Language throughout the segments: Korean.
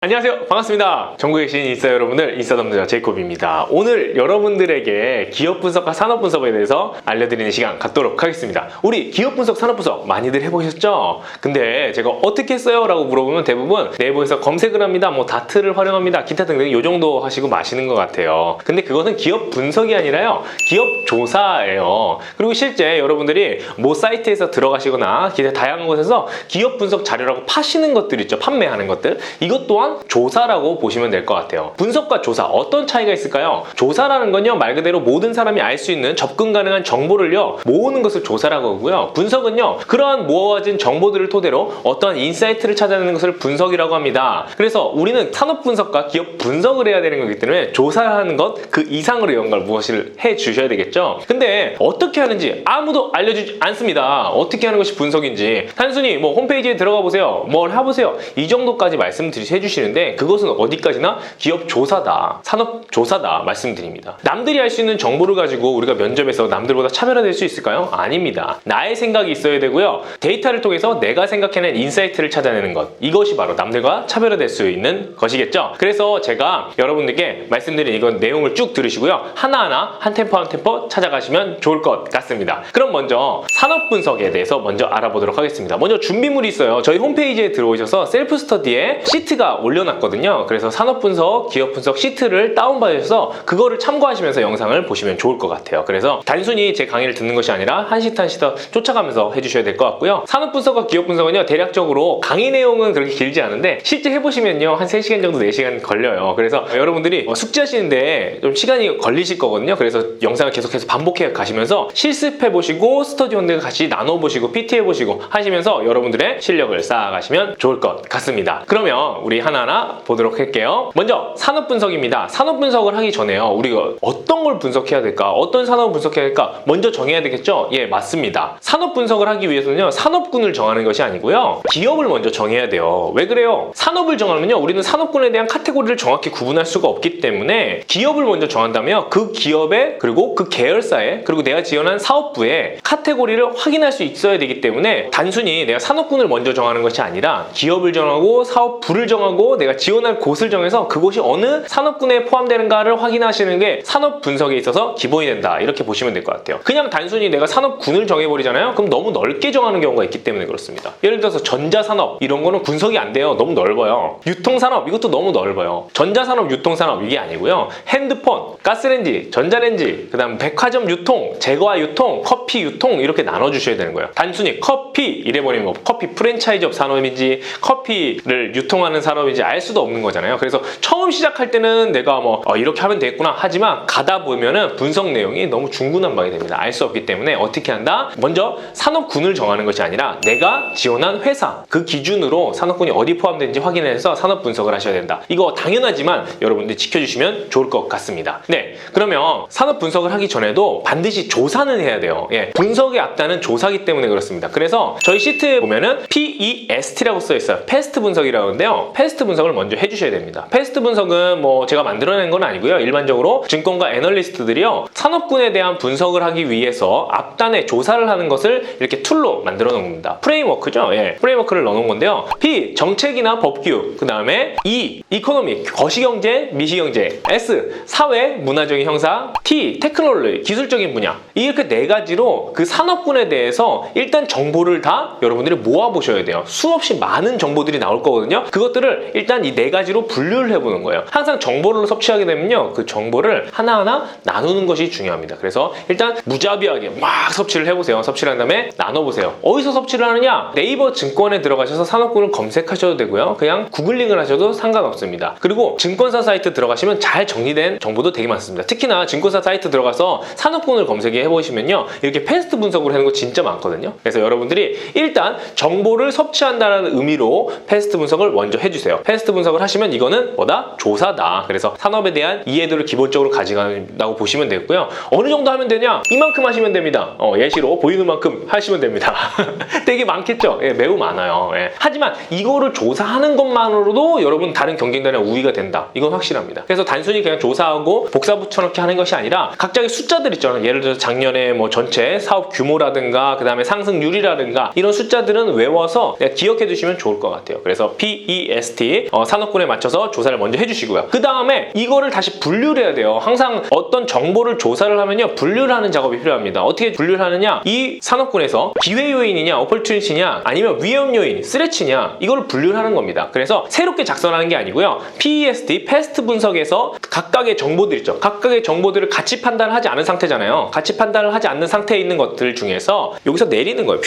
안녕하세요, 반갑습니다. 전국에 계신 인싸 여러분들, 인싸담자 제이콥입니다. 오늘 여러분들에게 기업 분석과 산업 분석에 대해서 알려드리는 시간 갖도록 하겠습니다. 우리 기업 분석, 산업 분석 많이들 해보셨죠? 근데 제가 어떻게 했어요? 라고 물어보면 대부분 네이버에서 검색을 합니다, 뭐 다트를 활용합니다, 기타 등등 요 정도 하시고 마시는 것 같아요. 근데 그것은 기업 분석이 아니라요, 기업 조사예요. 그리고 실제 여러분들이 뭐 사이트에서 들어가시거나 기타 다양한 곳에서 기업 분석 자료라고 파시는 것들 있죠, 판매하는 것들, 이것 또한 조사라고 보시면 될 것 같아요. 분석과 조사, 어떤 차이가 있을까요? 조사라는 건요, 말 그대로 모든 사람이 알 수 있는 접근 가능한 정보를요 모으는 것을 조사라고 하고요, 분석은요 그러한 모아진 정보들을 토대로 어떠한 인사이트를 찾아내는 것을 분석이라고 합니다. 그래서 우리는 산업 분석과 기업 분석을 해야 되는 거기 때문에 조사하는 것 그 이상으로 이런 걸 무엇을 해 주셔야 되겠죠. 근데 어떻게 하는지 아무도 알려주지 않습니다. 어떻게 하는 것이 분석인지. 단순히 뭐 홈페이지에 들어가 보세요, 뭘 해보세요, 이 정도까지 해주시는데 그것은 어디까지나 기업 조사다, 산업 조사다 말씀드립니다. 남들이 알 수 있는 정보를 가지고 우리가 면접에서 남들보다 차별화될 수 있을까요? 아닙니다. 나의 생각이 있어야 되고요, 데이터를 통해서 내가 생각해낸 인사이트를 찾아내는 것, 이것이 바로 남들과 차별화될 수 있는 것이겠죠. 그래서 제가 여러분들께 말씀드린 이건 내용을 쭉 들으시고요, 하나하나 한 템포 한 템포 찾아가시면 좋을 것 같습니다. 그럼 먼저 산업 분석에 대해서 먼저 알아보도록 하겠습니다. 먼저 준비물이 있어요. 저희 홈페이지에 들어오셔서 셀프 스터디에 시트가 올려놨거든요. 그래서 산업 분석, 기업 분석 시트를 다운받으셔서 그거를 참고하시면서 영상을 보시면 좋을 것 같아요. 그래서 단순히 제 강의를 듣는 것이 아니라 한 시트 한 시트 쫓아가면서 해주셔야 될 것 같고요. 산업 분석과 기업 분석은요, 대략적으로 강의 내용은 그렇게 길지 않은데 실제 해보시면요 한 3시간 정도 4시간 걸려요. 그래서 여러분들이 숙지하시는데 좀 시간이 걸리실 거거든요. 그래서 영상을 계속해서 반복해 가시면서 실습해보시고 스터디원들 같이 나눠보시고 PT 해보시고 하시면서 여러분들의 실력을 쌓아가시면 좋을 것 같습니다. 그러면 우리 하나하나 보도록 할게요. 먼저 산업 분석입니다. 산업 분석을 하기 전에요, 우리가 어떤 걸 분석해야 될까, 어떤 산업을 분석해야 될까 먼저 정해야 되겠죠? 예, 맞습니다. 산업 분석을 하기 위해서는요, 산업군을 정하는 것이 아니고요, 기업을 먼저 정해야 돼요. 왜 그래요? 산업을 정하면요, 우리는 산업군에 대한 카테고리를 정확히 구분할 수가 없기 때문에 기업을 먼저 정한다면 그 기업에, 그리고 그 계열사에, 그리고 내가 지원한 사업부에 카테고리를 확인할 수 있어야 되기 때문에 단순히 내가 산업군을 먼저 정하는 것이 아니라 기업을 정하고 사업부를 정하고 내가 지원할 곳을 정해서 그곳이 어느 산업군에 포함되는가를 확인하시는 게 산업 분석에 있어서 기본이 된다, 이렇게 보시면 될 것 같아요. 그냥 단순히 내가 산업군을 정해버리잖아요. 그럼 너무 넓게 정하는 경우가 있기 때문에 그렇습니다. 예를 들어서 전자산업 이런 거는 분석이 안 돼요. 너무 넓어요. 유통산업 이것도 너무 넓어요. 전자산업, 유통산업 이게 아니고요, 핸드폰, 가스레인지, 전자레인지, 그 다음 백화점 유통, 제과 유통, 커피 유통 이렇게 나눠주셔야 되는 거예요. 단순히 커피 이래버리면 뭐 커피 프랜차이즈업 산업인지 커피를 유통하는 산업인지 알 수도 없는 거잖아요. 그래서 처음 시작할 때는 내가 뭐 이렇게 하면 되겠구나 하지만 가다 보면은 분석 내용이 너무 중구난방이 됩니다. 알 수 없기 때문에 어떻게 한다? 먼저 산업군을 정하는 것이 아니라 내가 지원한 회사 그 기준으로 산업군이 어디 포함되는지 확인해서 산업 분석을 하셔야 된다. 이거 당연하지만 여러분들이 지켜주시면 좋을 것 같습니다. 네, 그러면 산업 분석을 하기 전에도 반드시 조사는 해야 돼요. 예, 분석의 앞단은 조사기 때문에 그렇습니다. 그래서 저희 시트에 보면은 PEST라고 써 있어요. 패스트 분석이라고 하는데요, 패스트 분석을 먼저 해주셔야 됩니다. 패스트 분석은 뭐 제가 만들어낸 건 아니고요, 일반적으로 증권가 애널리스트들이요, 산업군에 대한 분석을 하기 위해서 앞단에 조사를 하는 것을 이렇게 툴로 만들어 놓은 겁니다. 프레임워크죠. 예, 프레임워크를 넣어놓은 건데요, P 정책이나 법규, 그 다음에 E 이코노미 거시경제, 미시경제, S 사회 문화적인 형상, T 테크놀로지 기술적인 분야, 이렇게 4가지로 그 산업군에 대해서 일단 정보를 다 여러분들이 모아보셔야 돼요. 수없이 많은 정보들이 나올 거거든요. 그것들을 일단 이 4가지로 분류를 해보는 거예요. 항상 정보를 섭취하게 되면요, 그 정보를 하나하나 나누는 것이 중요합니다. 그래서 일단 무자비하게 막 섭취를 해보세요. 섭취를 한 다음에 나눠보세요. 어디서 섭취를 하느냐? 네이버 증권에 들어가셔서 산업군을 검색하셔도 되고요, 그냥 구글링을 하셔도 상관없습니다. 그리고 증권사 사이트 들어가시면 잘 정리된 정보도 되게 많습니다. 특히나 증권사 사이트 들어가서 산업군을 검색해 보시면요, 이렇게 패스트 분석을 하는 거 진짜 많거든요. 그래서 여러분들이 일단 정보를 섭취한다는 의미로 패스트 분석을 먼저 해주세요. 패스트 분석을 하시면 이거는 뭐다? 조사다. 그래서 산업에 대한 이해도를 기본적으로 가져간다고 보시면 되고요. 어느 정도 하면 되냐? 이만큼 하시면 됩니다. 예시로 보이는 만큼 하시면 됩니다. 되게 많겠죠? 예, 매우 많아요. 예. 하지만 이거를 조사하는 것만으로도 여러분 다른 경쟁단에 우위가 된다, 이건 확실합니다. 그래서 단순히 그냥 조사하고 복사 붙여넣기 하는 것이 아니라 각자의 숫자들 있잖아요. 예를 들어서 작년에 뭐 전체 사업 규모라든가 그 다음에 상승률이라든가 이런 숫자들은 외워서 기억해 두시면 좋을 것 같아요. 그래서 PEST PEST 산업군에 맞춰서 조사를 먼저 해주시고요. 그 다음에 이거를 다시 분류를 해야 돼요. 항상 어떤 정보를 조사를 하면요, 분류를 하는 작업이 필요합니다. 어떻게 분류를 하느냐? 이 산업군에서 기회 요인이냐, 오퍼튜니티냐, 아니면 위험 요인, 스레치냐, 이걸 분류를 하는 겁니다. 그래서 새롭게 작성하는 게 아니고요, PEST, 패스트 분석에서 각각의 정보들 있죠. 각각의 정보들을 같이 판단을 하지 않은 상태잖아요. 같이 판단을 하지 않는 상태에 있는 것들 중에서 여기서 내리는 거예요.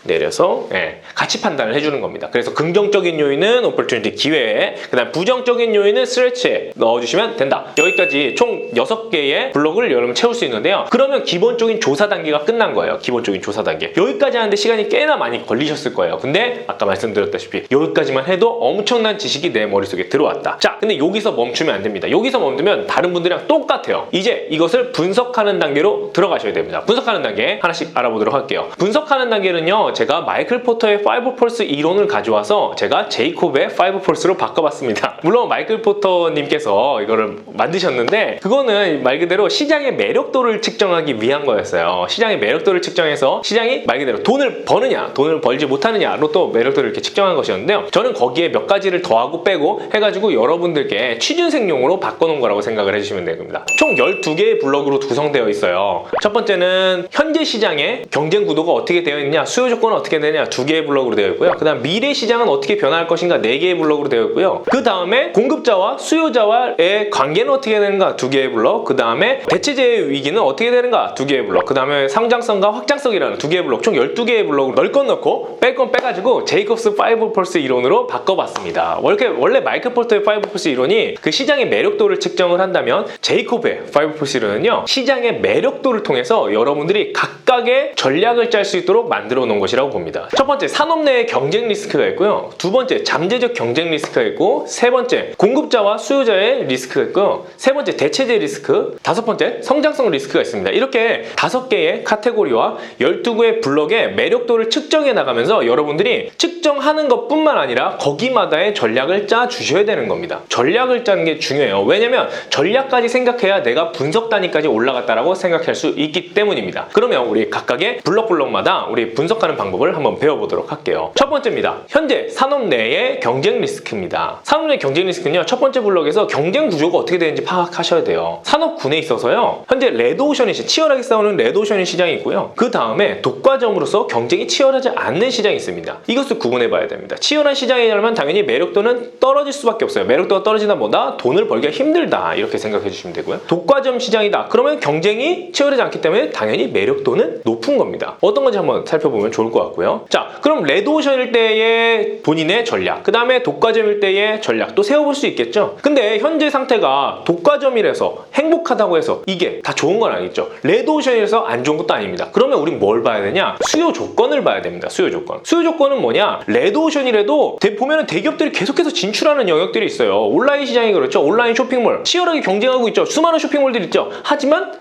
내려서 같이 판단을 해주는 겁니다. 그래서 긍정적인 요인은 오퍼튜니티, 기회에, 그 다음 부정적인 요인은 스트레치에 넣어주시면 된다. 여기까지 총 6개의 블록을 여러분 채울 수 있는데요. 그러면 기본적인 조사 단계가 끝난 거예요. 기본적인 조사 단계. 여기까지 하는데 시간이 꽤나 많이 걸리셨을 거예요. 근데 아까 말씀드렸다시피 여기까지만 해도 엄청난 지식이 내 머릿속에 들어왔다. 자, 근데 여기서 멈추면 안 됩니다. 여기서 멈추면 다른 분들이랑 똑같아요. 이제 이것을 분석하는 단계로 들어가셔야 됩니다. 분석하는 단계 하나씩 알아보도록 할게요. 분석하는 단계는요, 제가 마이클 포터의 5 폴스 이론을 가져와서 제가 제이콥의 5 폴스로 바꿔봤습니다. 물론 마이클 포터님께서 이거를 만드셨는데 그거는 말 그대로 시장의 매력도를 측정하기 위한 거였어요. 시장의 매력도를 측정해서 시장이 말 그대로 돈을 버느냐, 돈을 벌지 못하느냐로 또 매력도를 이렇게 측정한 것이었는데요. 저는 거기에 몇 가지를 더하고 빼고 해가지고 여러분들께 취준생용으로 바꿔놓은 거라고 생각을 해주시면 됩니다. 총 12개의 블록으로 구성되어 있어요. 첫 번째는 현재 시장의 경쟁 구도가 어떻게 되어 있느냐, 수요 조건은 어떻게 되느냐, 2개의 블록으로 되어 있고요. 그 다음 미래 시장은 어떻게 변화할 것인가, 4개의 블록으로 되어 있고요. 그 다음에 공급자와 수요자와의 관계는 어떻게 되는가, 2개의 블록. 그 다음에 대체재의 위기는 어떻게 되는가, 2개의 블록. 그 다음에 성장성과 확장성이라는 2개의 블록, 총 12개의 블록으로 넣을 건 넣고 뺄 건 빼가지고 제이콥스 5 폴스 이론으로 바꿔봤습니다. 원래 마이클 포터의 5 폴스 이론이 그 시장의 매력도를 측정을 한다면 제이콥의 5 폴스 이론은요, 시장의 매력도를 통해서 여러분들이 각각의 전략을 짤 수 있도록 만들어 놓은 것이라고 봅니다. 첫 번째, 산업 내의 경쟁 리스크가 있고요. 두 번째, 잠재적 경쟁 리스크가 있고, 세 번째, 공급자와 수요자의 리스크가 있고요. 세 번째, 대체재 리스크, 다섯 번째, 성장성 리스크가 있습니다. 이렇게 5개의 카테고리와 12개의 블록의 매력도를 측정해 나가면서 여러분들이 측정하는 것뿐만 아니라 거기마다의 전략을 짜 주셔야 되는 겁니다. 전략을 짜는 게 중요해요. 왜냐면 전략까지 생각해야 내가 분석 단위까지 올라갔다라고 생각할 수 있기 때문입니다. 그러면 우리 각각의 블록마다 우리 분석하는 방법을 한번 배워보도록 할게요. 첫 번째입니다. 현재 산업 내의 경쟁 리스크입니다. 산업 내 경쟁 리스크는요, 첫 번째 블록에서 경쟁 구조가 어떻게 되는지 파악하셔야 돼요. 산업군에 있어서요, 현재 레드오션이 치열하게 싸우는 레드오션의 시장이 있고요. 그 다음에 독과점으로서 경쟁이 치열하지 않는 시장이 있습니다. 이것을 구분해 봐야 됩니다. 치열한 시장이라면 당연히 매력도는 떨어질 수밖에 없어요. 매력도가 떨어지다 보다 돈을 벌기가 힘들다, 이렇게 생각해 주시면 되고요. 독과점 시장이다. 그러면 경쟁이 치열하지 않기 때문에 당연히 매력도는 높은 겁니다. 어떤 건지 한번 살펴보면 좋을 것 같고요. 자, 그럼 레드오션일 때의 본인의 전략, 그 다음에 독과점일 때의 전략도 세워볼 수 있겠죠. 근데 현재 상태가 독과점이라서 행복하다고 해서 이게 다 좋은 건 아니죠. 레드오션이라서 안 좋은 것도 아닙니다. 그러면 우린 뭘 봐야 되냐? 수요 조건을 봐야 됩니다. 수요 조건. 수요 조건은 뭐냐? 레드오션이라도 보면은 대기업들이 계속해서 진출하는 영역들이 있어요. 온라인 시장이 그렇죠. 온라인 쇼핑몰 치열하게 경쟁하고 있죠. 수많은 쇼핑몰들이 있죠. 하지만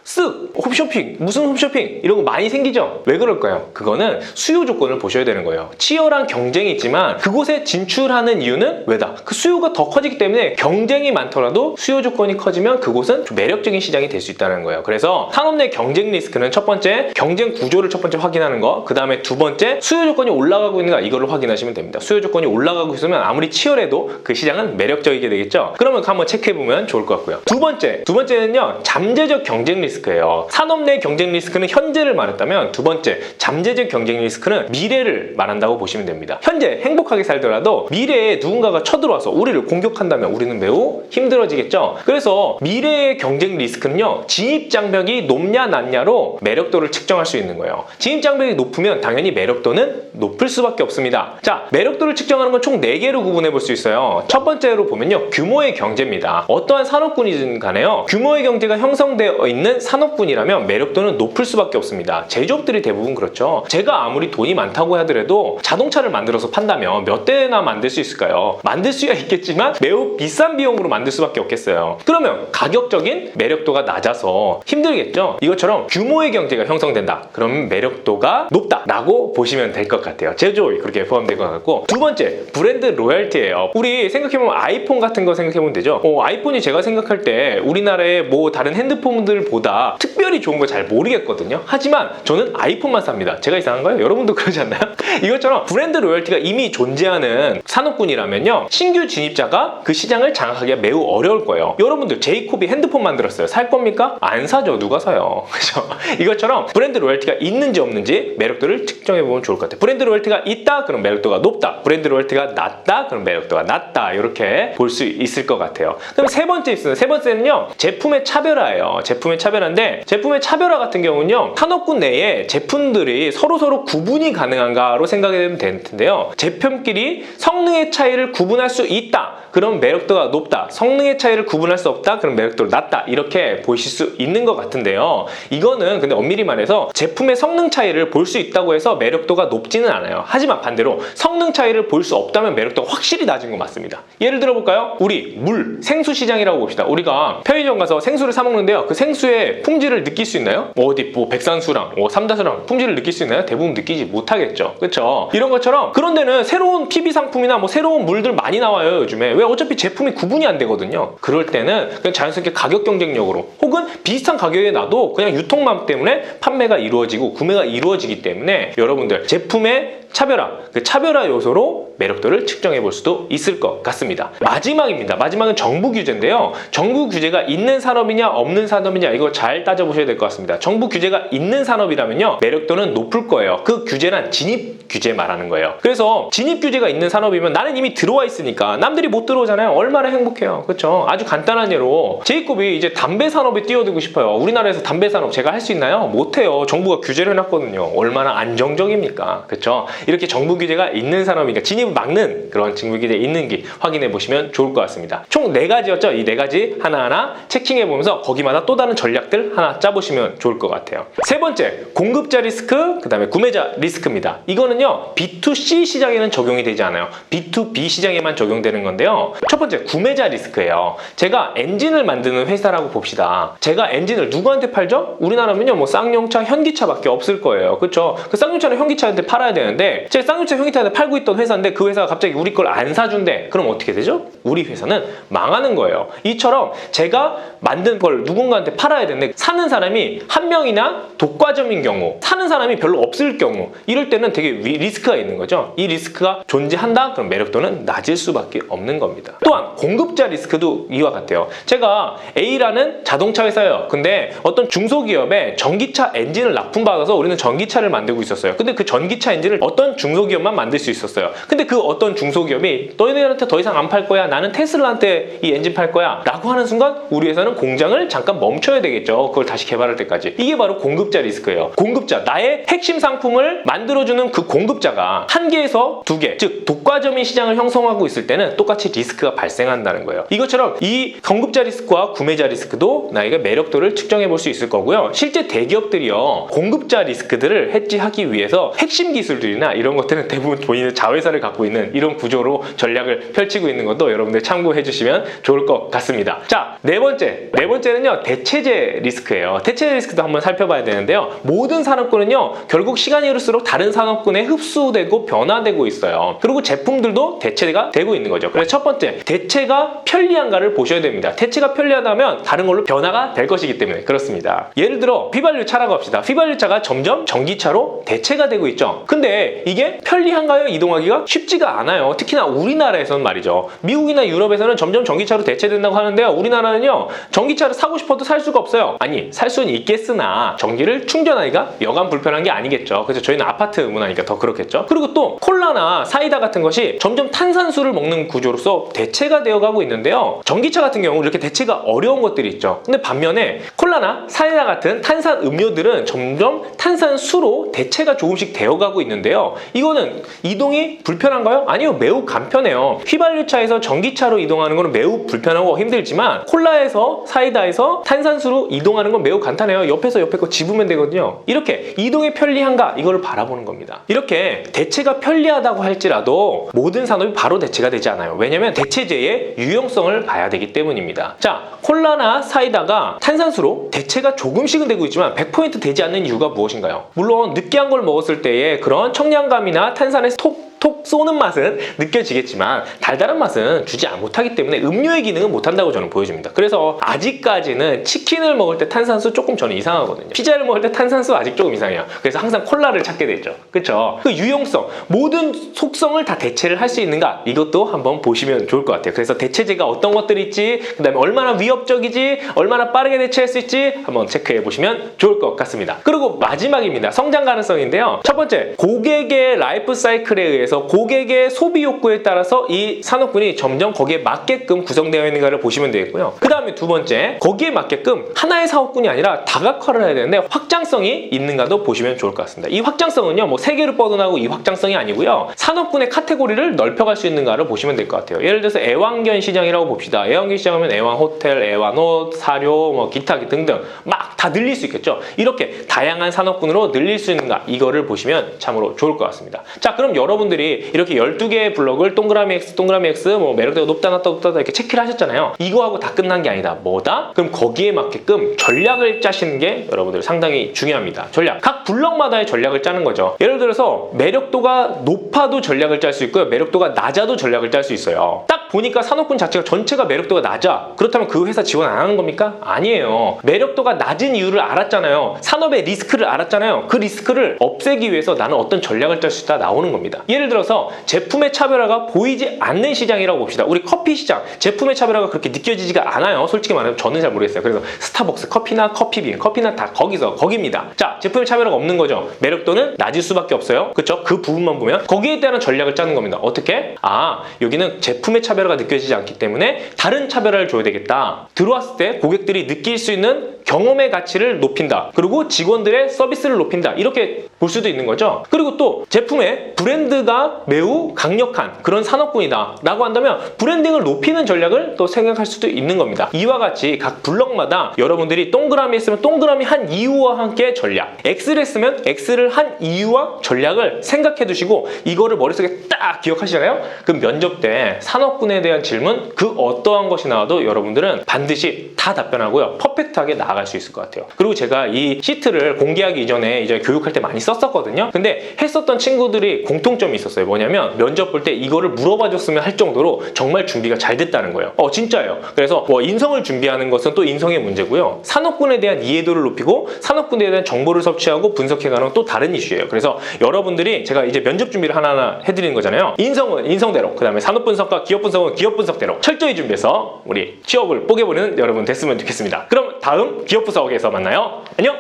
홈쇼핑, 무슨 홈쇼핑 이런 거 많이 생기죠. 왜 그럴까요? 그거는 수요 조건을 보셔야 되는 거예요. 치열한 경쟁이 있지만 그곳에 진출하는 이유는 왜다? 그 수요가 더 커지기 때문에 경쟁이 많더라도 수요 조건이 커지면 그곳은 좀 매력적인 시장이 될 수 있다는 거예요. 그래서 산업 내 경쟁 리스크는 첫 번째, 경쟁 구조를 첫 번째 확인하는 거, 그 다음에 두 번째, 수요 조건이 올라가고 있는가, 이거를 확인하시면 됩니다. 수요 조건이 올라가고 있으면 아무리 치열해도 그 시장은 매력적이게 되겠죠. 그러면 한번 체크해보면 좋을 것 같고요. 두 번째는요, 잠재적 경쟁 리스크예요. 산업 내 경쟁 리스크는 현재를 말했다면, 두 번째, 잠재적 경쟁 리스크는 미래를 말한다고 보시면 됩니다. 현재 행복하게 살더라도 미래에 누군가가 쳐들어와서 우리를 공격한다면 우리는 매우 힘들어지겠죠. 그래서 미래의 경쟁 리스크는요, 진입 장벽이 높냐 낮냐로 매력도를 측정할 수 있는 거예요. 진입 장벽이 높으면 당연히 매력도는 높을 수밖에 없습니다. 자, 매력도를 측정하는 건 총 4개로 구분해 볼 수 있어요. 첫 번째로 보면요, 규모의 경제입니다. 어떠한 산업군이든 간에요, 규모의 경제가 형성되어 있는 산업군이라면 매력도는 높을 수밖에 없습니다. 제조업들이 대부분 그렇죠. 제가 아무리 돈이 많다고 하더라도 자동차를 만들어서 판다면 몇 대나 만들 수 있을까요? 만들 수야 있겠지만 매우 비싼 비용으로 만들 수밖에 없겠어요. 그러면 가격적인 매력도가 낮아서 힘들겠죠. 이것처럼 규모의 경제가 형성된다. 그러면 매력도가 높다라고 보시면 될 것 같아요. 제조업이 그렇게 포함될 것 같고, 두 번째, 브랜드 로열티예요. 우리 생각해보면 아이폰 같은 거 생각해보면 되죠. 아이폰이 제가 생각할 때 우리나라의 뭐 다른 핸드폰들보다 특별히 좋은 거 잘 모르겠거든요. 하지만 저는 아이폰만 삽니다. 제가 이상한가요? 여러분도 그러지 않나요? 이것처럼 브랜드 로열티가 이미 존재하는 산업군이라면 되면요, 신규 진입자가 그 시장을 장악하기가 매우 어려울 거예요. 여러분들 제이콥이 핸드폰 만들었어요. 살 겁니까? 안 사죠. 누가 사요? 그죠? 이것처럼 브랜드 로열티가 있는지 없는지 매력도를 측정해보면 좋을 것 같아요. 브랜드 로열티가 있다? 그럼 매력도가 높다. 브랜드 로열티가 낮다? 그럼 매력도가 낮다. 이렇게 볼 수 있을 것 같아요. 그럼 세 번째 있습니다. 세 번째는요, 제품의 차별화예요. 제품의 차별화인데, 제품의 차별화 같은 경우는요, 산업군 내에 제품들이 서로 구분이 가능한가로 생각이 되면 될 텐데요. 제품끼리 성능의 차이를 구분할 수 있다. 그럼 매력도가 높다. 성능의 차이를 구분할 수 없다. 그럼 매력도가 낮다. 이렇게 보실 수 있는 것 같은데요. 이거는 근데 엄밀히 말해서 제품의 성능 차이를 볼 수 있다고 해서 매력도가 높지는 않아요. 하지만 반대로 성능 차이를 볼 수 없다면 매력도가 확실히 낮은 거 맞습니다. 예를 들어 볼까요? 우리 물, 생수 시장이라고 봅시다. 우리가 편의점 가서 생수를 사 먹는데요. 그 생수의 품질을 느낄 수 있나요? 어디 백산수랑 삼다수랑 품질을 느낄 수 있나요? 대부분 느끼지 못하겠죠. 그렇죠? 이런 것처럼 그런 데는 새로운 PB 상품이나 뭐 새로운 물들 많이 나와요, 요즘에. 왜? 어차피 제품이 구분이 안 되거든요. 그럴 때는 그냥 자연스럽게 가격 경쟁력으로 혹은 비슷한 가격에 놔도 그냥 유통망 때문에 판매가 이루어지고 구매가 이루어지기 때문에 여러분들 제품의 차별화, 그 차별화 요소로 매력도를 측정해 볼 수도 있을 것 같습니다. 마지막입니다. 마지막은 정부 규제인데요. 정부 규제가 있는 산업이냐 없는 산업이냐 이거 잘 따져보셔야 될 것 같습니다. 정부 규제가 있는 산업이라면요, 매력도는 높을 거예요. 그 규제란 진입 규제 말하는 거예요. 그래서 진입 규제가 있는 산업이면 나는 이미 들어와 있으니까 남들이 못 들어오잖아요. 얼마나 행복해요. 그렇죠? 아주 간단한 예로 제이콥이 이제 담배 산업에 뛰어들고 싶어요. 우리나라에서 담배 산업 제가 할 수 있나요? 못해요. 정부가 규제를 해놨거든요. 얼마나 안정적입니까? 그렇죠? 이렇게 정부 규제가 있는 산업이니까 진입을 막는 그런 정부 규제 있는지 확인해 보시면 좋을 것 같습니다. 총 4가지였죠? 이 4가지 하나하나 체킹해 보면서 거기마다 또 다른 전략들 하나 짜보시면 좋을 것 같아요. 세 번째, 공급자 리스크, 그 다음에 구매자 리스크입니다. 이거는요, B2C 시장에는 적용이 되지 않아요. B2B 시장에만 적용되는 건데요. 첫 번째, 구매자 리스크예요. 제가 엔진을 만드는 회사라고 봅시다. 제가 엔진을 누구한테 팔죠? 우리나라면요, 뭐 쌍용차, 현기차밖에 없을 거예요. 그렇죠? 그 쌍용차는 현기차한테 팔아야 되는데 제가 쌍용차, 현기차한테 팔고 있던 회사인데 그 회사가 갑자기 우리 걸 안 사준대. 그럼 어떻게 되죠? 우리 회사는 망하는 거예요. 이처럼 제가 만든 걸 누군가한테 팔아야 되는데 사는 사람이 한 명이나 독과점인 경우, 사는 사람이 별로 없을 경우, 이럴 때는 되게 리스크가 있는 거죠. 이 리스크가 존재한다? 그럼 매력도는 낮을 수밖에 없는 겁니다. 또한 공급자 리스크도 이와 같아요. 제가 A라는 자동차 회사예요. 근데 어떤 중소기업에 전기차 엔진을 납품받아서 우리는 전기차를 만들고 있었어요. 근데 그 전기차 엔진을 어떤 중소기업만 만들 수 있었어요. 근데 그 어떤 중소기업이 너희들한테 더 이상 안 팔 거야. 나는 테슬라한테 이 엔진 팔 거야. 라고 하는 순간 우리 회사는 공장을 잠깐 멈춰야 되겠죠. 그걸 다시 개발할 때까지. 이게 바로 공급자 리스크예요. 공급자, 나의 핵심 상품을 만들어주는 그 공급자가 1개에서 2개, 즉 독과점인 시장을 형성하고 있을 때는 똑같이 리스크가 발생한다는 거예요. 이것처럼 이 공급자 리스크와 구매자 리스크도 나에게 매력도를 측정해 볼 수 있을 거고요. 실제 대기업들이요, 공급자 리스크들을 해지하기 위해서 핵심 기술들이나 이런 것들은 대부분 본인의 자회사를 갖고 있는 이런 구조로 전략을 펼치고 있는 것도 여러분들 참고해 주시면 좋을 것 같습니다. 자, 네 번째는요, 대체재 리스크예요. 대체재 리스크도 한번 살펴봐야 되는데요. 모든 산업군은요, 결국 시간이 흐를수록 다른 산업군에 흡수되고 변화되고 있어요. 그리고 제품들도 대체가 되고 있는 거죠. 그래서 첫 번째, 대체가 편리한가를 보셔야 됩니다. 대체가 편리하다면 다른 걸로 변화가 될 것이기 때문에 그렇습니다. 예를 들어 휘발유 차라고 합시다. 휘발유 차가 점점 전기차로 대체가 되고 있죠. 근데 이게 편리한가요? 이동하기가 쉽지가 않아요. 특히나 우리나라에서는 말이죠. 미국이나 유럽에서는 점점 전기차로 대체된다고 하는데요. 우리나라는요, 전기차를 사고 싶어도 살 수가 없어요. 아니, 살 수는 있겠으나 전기를 충전하기가 여간 불편한 게 아니겠죠. 그래서 저희는 아파트 문화니까 더 그렇겠죠. 그리고 또 콜라나 사이다 같은 것이 점점 탄산수를 먹는 구조로서 대체가 되어가고 있는데요. 전기차 같은 경우 이렇게 대체가 어려운 것들이 있죠. 근데 반면에 콜라나 사이다 같은 탄산 음료들은 점점 탄산수로 대체가 조금씩 되어가고 있는데요. 이거는 이동이 불편한가요? 아니요, 매우 간편해요. 휘발유차에서 전기차로 이동하는 것은 매우 불편하고 힘들지만 콜라에서 사이다에서 탄산수로 이동하는 건 매우 간단해요. 옆에 거 집으면 되거든요. 이렇게 이동이 편리한가? 이거를 바라보는 겁니다. 이렇게 대체가 편리하다고 할지라도 모든 산업이 바로 대체가 되지 않아요. 왜냐면 대체재의 유용성을 봐야 되기 때문입니다. 자, 콜라나 사이다가 탄산수로 대체가 조금씩은 되고 있지만 100% 되지 않는 이유가 무엇인가요? 물론 느끼한 걸 먹었을 때의 그런 청량감이나 탄산의 톡 톡 쏘는 맛은 느껴지겠지만 달달한 맛은 주지 못하기 때문에 음료의 기능은 못한다고 저는 보여집니다. 그래서 아직까지는 치킨을 먹을 때 탄산수 조금 저는 이상하거든요. 피자를 먹을 때 탄산수 아직 조금 이상해요. 그래서 항상 콜라를 찾게 되죠. 그렇죠? 그 유용성, 모든 속성을 다 대체를 할 수 있는가? 이것도 한번 보시면 좋을 것 같아요. 그래서 대체제가 어떤 것들이 있지, 그 다음에 얼마나 위협적이지, 얼마나 빠르게 대체할 수 있지 한번 체크해 보시면 좋을 것 같습니다. 그리고 마지막입니다. 성장 가능성인데요. 첫 번째, 고객의 라이프 사이클에 의해서 고객의 소비 욕구에 따라서 이 산업군이 점점 거기에 맞게끔 구성되어 있는가를 보시면 되겠고요. 그 다음에 두 번째, 거기에 맞게끔 하나의 사업군이 아니라 다각화를 해야 되는데 확장성이 있는가도 보시면 좋을 것 같습니다. 이 확장성은요, 뭐 세 개로 뻗어나고 이 확장성이 아니고요. 산업군의 카테고리를 넓혀갈 수 있는가를 보시면 될 것 같아요. 예를 들어서 애완견 시장이라고 봅시다. 애완견 시장하면 애완호텔, 애완옷, 사료, 뭐 기타 등등 막 다 늘릴 수 있겠죠. 이렇게 다양한 산업군으로 늘릴 수 있는가, 이거를 보시면 참으로 좋을 것 같습니다. 자, 그럼 여러분들이 이렇게 12개의 블럭을 동그라미 X, 동그라미 X, 뭐 매력도가 높다, 낮다, 높다 이렇게 체크를 하셨잖아요. 이거하고 다 끝난 게 아니다. 뭐다? 그럼 거기에 맞게끔 전략을 짜시는 게 여러분들 상당히 중요합니다. 전략. 각 블럭마다의 전략을 짜는 거죠. 예를 들어서 매력도가 높아도 전략을 짤 수 있고요. 매력도가 낮아도 전략을 짤 수 있어요. 딱 보니까 산업군 자체가 전체가 매력도가 낮아. 그렇다면 그 회사 지원 안 하는 겁니까? 아니에요. 매력도가 낮은 이유를 알았잖아요. 산업의 리스크를 알았잖아요. 그 리스크를 없애기 위해서 나는 어떤 전략을 짤 수 있다 나오는 겁니다. 예를 들어서 제품의 차별화가 보이지 않는 시장이라고 봅시다. 우리 커피 시장, 제품의 차별화가 그렇게 느껴지지가 않아요. 솔직히 말하면 저는 잘 모르겠어요. 그래서 스타벅스 커피나 커피빈, 커피나 다 거기입니다. 자, 제품의 차별화가 없는 거죠. 매력도는 낮을 수밖에 없어요. 그렇죠? 그 부분만 보면 거기에 대한 전략을 짜는 겁니다. 어떻게? 아, 여기는 제품의 차별화가 느껴지지 않기 때문에 다른 차별화를 줘야 되겠다. 들어왔을 때 고객들이 느낄 수 있는 경험의 가치를 높인다. 그리고 직원들의 서비스를 높인다. 이렇게 볼 수도 있는 거죠. 그리고 또 제품의 브랜드가 매우 강력한 그런 산업군이다 라고 한다면 브랜딩을 높이는 전략을 또 생각할 수도 있는 겁니다. 이와 같이 각 블럭마다 여러분들이 동그라미 했으면 동그라미 한 이유와 함께 전략, X를 했으면 X를 한 이유와 전략을 생각해 두시고 이거를 머릿속에 딱 기억하시잖아요. 그럼 면접 때 산업군에 대한 질문 그 어떠한 것이 나와도 여러분들은 반드시 다 답변하고요. 퍼펙트하게 나아갈 수 있을 것 같아요. 그리고 제가 이 시트를 공개하기 이전에 이제 교육할 때 많이 썼었거든요. 근데 했었던 친구들이 공통점이 있었어요. 뭐냐면 면접 볼 때 이거를 물어봐 줬으면 할 정도로 정말 준비가 잘 됐다는 거예요. 진짜예요. 그래서 뭐 인성을 준비하는 것은 또 인성의 문제고요. 산업군에 대한 이해도를 높이고 산업군에 대한 정보를 섭취하고 분석해가는 또 다른 이슈예요. 그래서 여러분들이 제가 이제 면접 준비를 하나하나 해드리는 거잖아요. 인성은 인성대로, 그 다음에 산업 분석과 기업 분석은 기업 분석대로 철저히 준비해서 우리 취업을 뽀개버리는 여러분 됐으면 좋겠습니다. 그럼 다음 기업 분석에서 만나요. 안녕!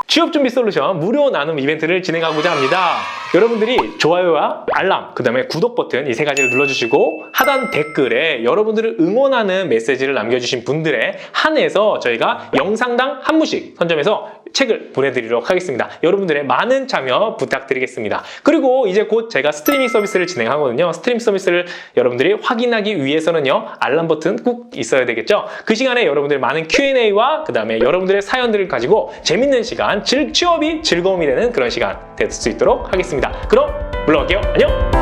취업 준비 솔루션 무료 나눔 이벤트를 진행하고자 합니다. 여러분들이 좋아요와 알람, 그 다음에 구독 버튼 이 세 가지를 눌러주시고 하단 댓글에 여러분들을 응원하는 메시지를 남겨주신 분들에 한해서 저희가 영상당 한 분씩 선점해서 책을 보내드리도록 하겠습니다. 여러분들의 많은 참여 부탁드리겠습니다. 그리고 이제 곧 제가 스트리밍 서비스를 진행하거든요. 스트리밍 서비스를 여러분들이 확인하기 위해서는요, 알람 버튼 꼭 있어야 되겠죠. 그 시간에 여러분들의 많은 Q&A와 그 다음에 여러분들의 사연들을 가지고 재밌는 시간, 취업이 즐거움이 되는 그런 시간 될 수 있도록 하겠습니다. 그럼 물러갈게요. 안녕!